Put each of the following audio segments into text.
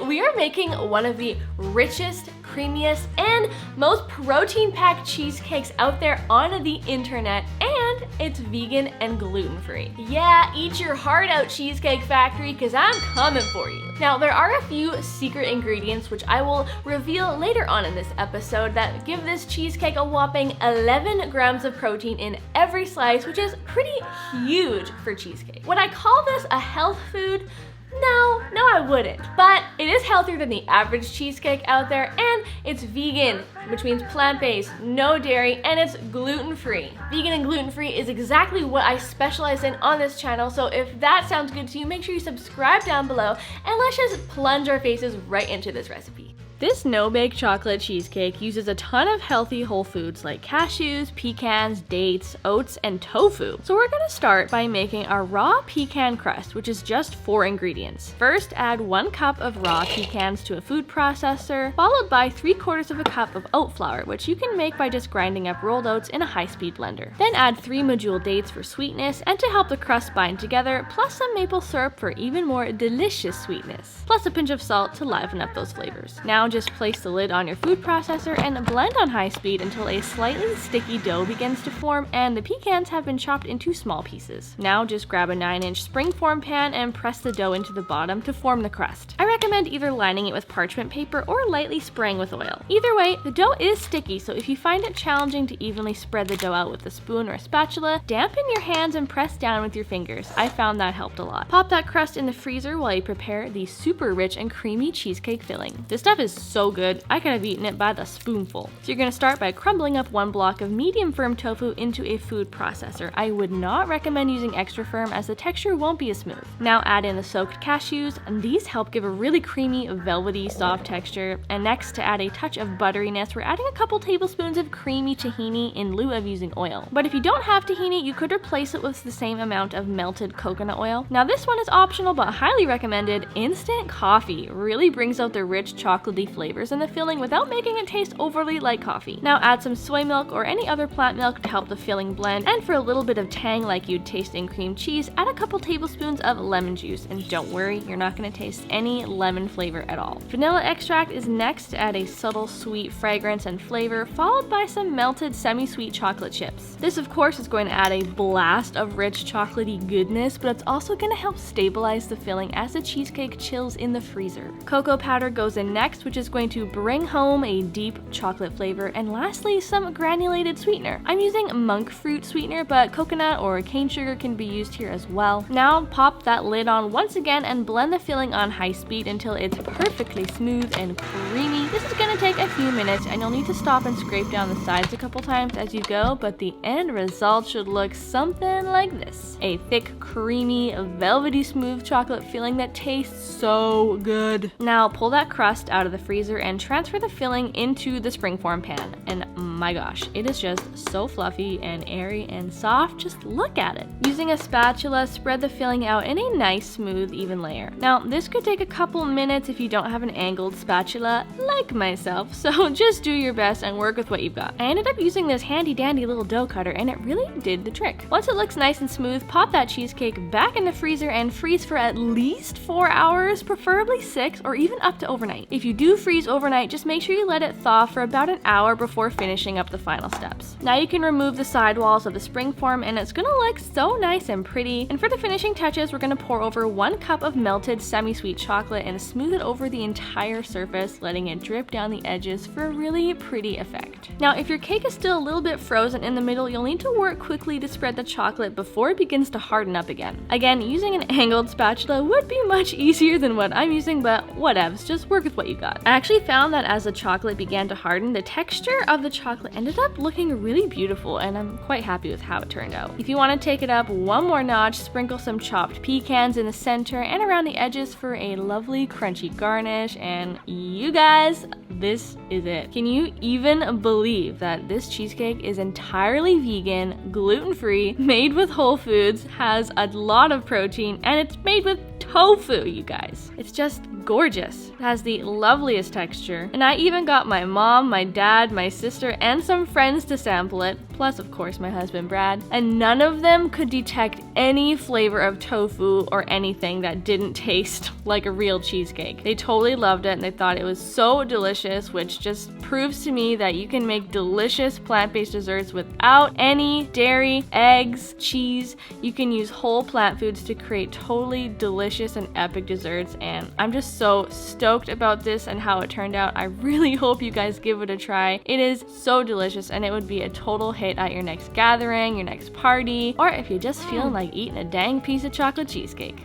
we are making one of the richest, creamiest, and most protein-packed cheesecakes out there on the internet, and it's vegan and gluten-free. Yeah, eat your heart out, Cheesecake Factory, because I'm coming for you. Now, there are a few secret ingredients which I will reveal later on in this episode that give this cheesecake a whopping 11 grams of protein in every slice, which is pretty huge for cheesecake. Would I call this a health food? No, I wouldn't. But it is healthier than the average cheesecake out there, and it's vegan, which means plant-based, no dairy, and it's gluten-free. Vegan and gluten-free is exactly what I specialize in on this channel, so if that sounds good to you, make sure you subscribe down below, and let's just plunge our faces right into this recipe. This no-bake chocolate cheesecake uses a ton of healthy whole foods like cashews, pecans, dates, oats, and tofu. So we're gonna start by making our raw pecan crust, which is just 4 ingredients. First, add 1 cup of raw pecans to a food processor, followed by 3/4 of a cup of oat flour, which you can make by just grinding up rolled oats in a high-speed blender. Then add 3 medjool dates for sweetness and to help the crust bind together, plus some maple syrup for even more delicious sweetness, plus a pinch of salt to liven up those flavors. Now just place the lid on your food processor and blend on high speed until a slightly sticky dough begins to form and the pecans have been chopped into small pieces. Now just grab a 9-inch springform pan and press the dough into the bottom to form the crust. I recommend either lining it with parchment paper or lightly spraying with oil. Either way, the dough is sticky, so if you find it challenging to evenly spread the dough out with a spoon or a spatula, dampen your hands and press down with your fingers. I found that helped a lot. Pop that crust in the freezer while you prepare the super rich and creamy cheesecake filling. This stuff is so good, I could have eaten it by the spoonful. So you're gonna start by crumbling up 1 block of medium firm tofu into a food processor. I would not recommend using extra firm as the texture won't be as smooth. Now add in the soaked cashews, and these help give a really creamy, velvety, soft texture. And next, to add a touch of butteriness, we're adding a couple tablespoons of creamy tahini in lieu of using oil. But if you don't have tahini, you could replace it with the same amount of melted coconut oil. Now this one is optional but highly recommended. Instant coffee really brings out the rich chocolatey flavors in the filling without making it taste overly like coffee. Now add some soy milk or any other plant milk to help the filling blend, and for a little bit of tang like you'd taste in cream cheese, add a couple tablespoons of lemon juice, and don't worry, you're not going to taste any lemon flavor at all. Vanilla extract is next to add a subtle sweet fragrance and flavor, followed by some melted semi-sweet chocolate chips. This of course is going to add a blast of rich chocolatey goodness, but it's also going to help stabilize the filling as the cheesecake chills in the freezer. Cocoa powder goes in next, which is going to bring home a deep chocolate flavor, and lastly some granulated sweetener. I'm using monk fruit sweetener, but coconut or cane sugar can be used here as well. Now pop that lid on once again and blend the filling on high speed until it's perfectly smooth and creamy. This is going to take a few minutes and you'll need to stop and scrape down the sides a couple times as you go, but the end result should look something like this. A thick, creamy, velvety smooth chocolate filling that tastes so good. Now pull that crust out of the freezer and transfer the filling into the springform pan, and my gosh, it is just so fluffy and airy and soft. Just look at it. Using a spatula, spread the filling out in a nice, smooth, even layer. Now this could take a couple minutes if you don't have an angled spatula like myself, so just do your best and work with what you've got. I ended up using this handy dandy little dough cutter and it really did the trick. Once it looks nice and smooth, pop that cheesecake back in the freezer and freeze for at least 4 hours, preferably 6 or even up to overnight. If you do freeze overnight, just make sure you let it thaw for about an hour before finishing up the final steps. Now you can remove the sidewalls of the springform and it's gonna look so nice and pretty. And for the finishing touches, we're gonna pour over 1 cup of melted semi-sweet chocolate and smooth it over the entire surface, letting it drip down the edges for a really pretty effect. Now if your cake is still a little bit frozen in the middle, you'll need to work quickly to spread the chocolate before it begins to harden up again. Again, using an angled spatula would be much easier than what I'm using, but whatevs, just work with what you got. I actually found that as the chocolate began to harden, the texture of the chocolate ended up looking really beautiful, and I'm quite happy with how it turned out. If you want to take it up one more notch, sprinkle some chopped pecans in the center and around the edges for a lovely crunchy garnish, and you guys, this is it. Can you even believe that this cheesecake is entirely vegan, gluten-free, made with whole foods, has a lot of protein, and it's made with tofu, you guys. It's just gorgeous. It has the loveliest texture, and I even got my mom, my dad, my sister, and some friends to sample it. plus of course my husband Brad, and none of them could detect any flavor of tofu or anything that didn't taste like a real cheesecake. They totally loved it and they thought it was so delicious, which just proves to me that you can make delicious plant-based desserts without any dairy, eggs, cheese. You can use whole plant foods to create totally delicious and epic desserts, and I'm just so stoked about this and how it turned out. I really hope you guys give it a try. It is so delicious and it would be a total hit at your next gathering, your next party, or if you're just feeling like eating a dang piece of chocolate cheesecake.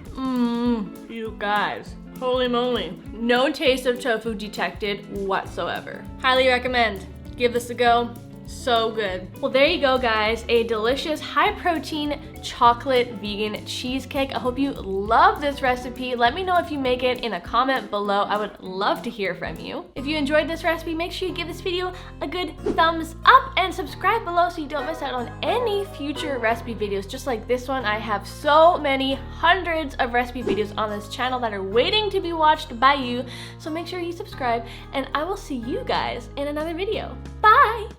You guys. Holy moly. No taste of tofu detected whatsoever. Highly recommend. Give this a go. So good. Well, there you go, guys. A delicious, high-protein chocolate vegan cheesecake. I hope you love this recipe. Let me know if you make it in a comment below. I would love to hear from you. If you enjoyed this recipe, make sure you give this video a good thumbs up and subscribe below so you don't miss out on any future recipe videos just like this one. I have so many hundreds of recipe videos on this channel that are waiting to be watched by you. So make sure you subscribe and I will see you guys in another video. Bye!